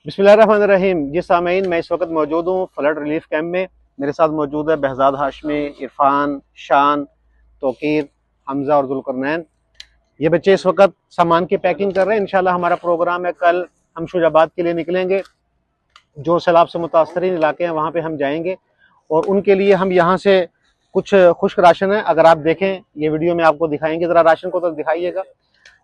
बिस्मिल्लाहिर्रहमानिर्रहीम। जी सामीन, मैं इस वक्त मौजूद हूँ फ्लड रिलीफ कैंप में। मेरे साथ मौजूद है बहजाद हाशमी, इरफान, शान, तोकीर, हमजा और जुल्करनैन। ये बच्चे इस वक्त सामान की पैकिंग कर रहे हैं। इंशाल्लाह हमारा प्रोग्राम है, कल हम शुजाबाद के लिए निकलेंगे। जो सैलाब से मुतासरीन इलाके हैं वहाँ पे हम जाएंगे और उनके लिए हम यहाँ से कुछ खुश्क राशन है। अगर आप देखें ये वीडियो में आपको दिखाएंगे, ज़रा राशन को तो दिखाइएगा।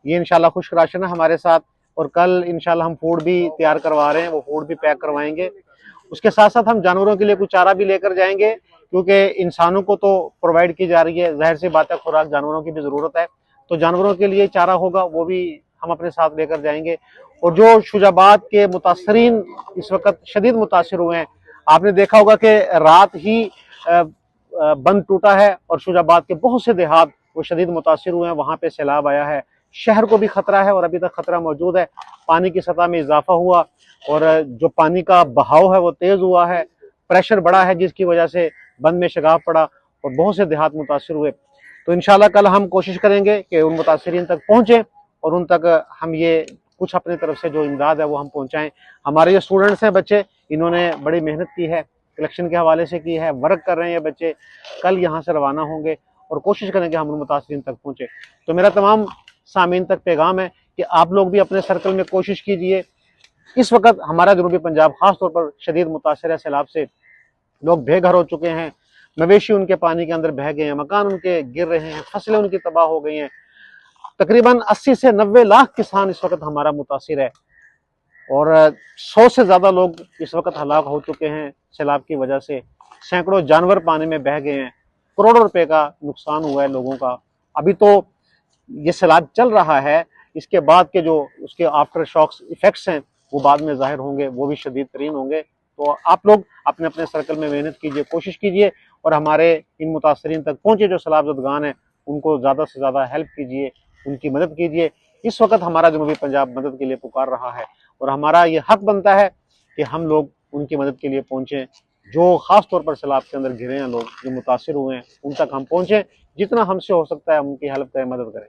ये इंशाल्लाह खुश्क राशन है हमारे साथ, और कल इंशाल्लाह हम फूड भी तैयार करवा रहे हैं, वो फूड भी पैक करवाएंगे। उसके साथ साथ हम जानवरों के लिए कुछ चारा भी लेकर जाएंगे, क्योंकि इंसानों को तो प्रोवाइड की जा रही है, जाहिर सी बात है खुराक जानवरों की भी ज़रूरत है, तो जानवरों के लिए चारा होगा वो भी हम अपने साथ लेकर जाएंगे। और जो शुजाबाद के मुतासरीन इस वक्त शदीद मुतासर हुए हैं, आपने देखा होगा कि रात ही बंद टूटा है और शुजाबाद के बहुत से देहात वो शदीद मुतासर हुए हैं। वहाँ पे सैलाब आया है, शहर को भी खतरा है और अभी तक खतरा मौजूद है। पानी की सतह में इजाफा हुआ और जो पानी का बहाव है वो तेज हुआ है, प्रेशर बढ़ा है, जिसकी वजह से बंद में शगाफ पड़ा और बहुत से देहात मुतासर हुए। तो इंशाल्लाह कल हम कोशिश करेंगे कि उन मुतासरीन तक पहुँचे और उन तक हम ये कुछ अपनी तरफ से जो इमदाद है वो हम पहुँचाएँ। हमारे जो स्टूडेंट्स हैं बच्चे, इन्होंने बड़ी मेहनत की है, कलेक्शन के हवाले से की है, वर्क कर रहे हैं ये बच्चे। कल यहाँ से रवाना होंगे और कोशिश करेंगे हम उन मुतासरीन तक पहुँचे। तो मेरा तमाम सामीन तक पैगाम है कि आप लोग भी अपने सर्कल में कोशिश कीजिए। इस वक्त हमारा जनूबी पंजाब खास तौर पर शदीद मुतासर है सैलाब से। लोग बेघर हो चुके हैं, मवेशी उनके पानी के अंदर बह गए हैं, मकान उनके गिर रहे हैं, फसलें उनकी तबाह हो गई हैं। तकरीबन 80 से 90 लाख किसान इस वक्त हमारा मुतासिर है और 100 से ज़्यादा लोग इस वक्त हलाक हो चुके हैं सैलाब की वजह से। सैकड़ों जानवर पानी में बह गए हैं, करोड़ों रुपए का नुकसान हुआ है लोगों का। अभी तो ये सैलाब चल रहा है, इसके बाद के जो उसके आफ्टर शॉक्स इफेक्ट्स हैं वो बाद में जाहिर होंगे, वो भी शदीद तरीन होंगे। तो आप लोग अपने अपने सर्कल में मेहनत कीजिए, कोशिश कीजिए और हमारे इन मुतासरीन तक पहुँचे जो सैलाब ज़दगान हैं, उनको ज़्यादा से ज़्यादा हेल्प कीजिए, उनकी मदद कीजिए। इस वक्त हमारा जनूबी पंजाब मदद के लिए पुकार रहा है और हमारा ये हक बनता है कि हम लोग उनकी मदद के लिए पहुँचें। जो ख़ास तौर पर सैलाब के अंदर घिरे हैं लोग, जो मुतासर हुए हैं, उन तक हम पहुँचें। जितना हमसे हो सकता है उनकी हेल्प करें, मदद करें।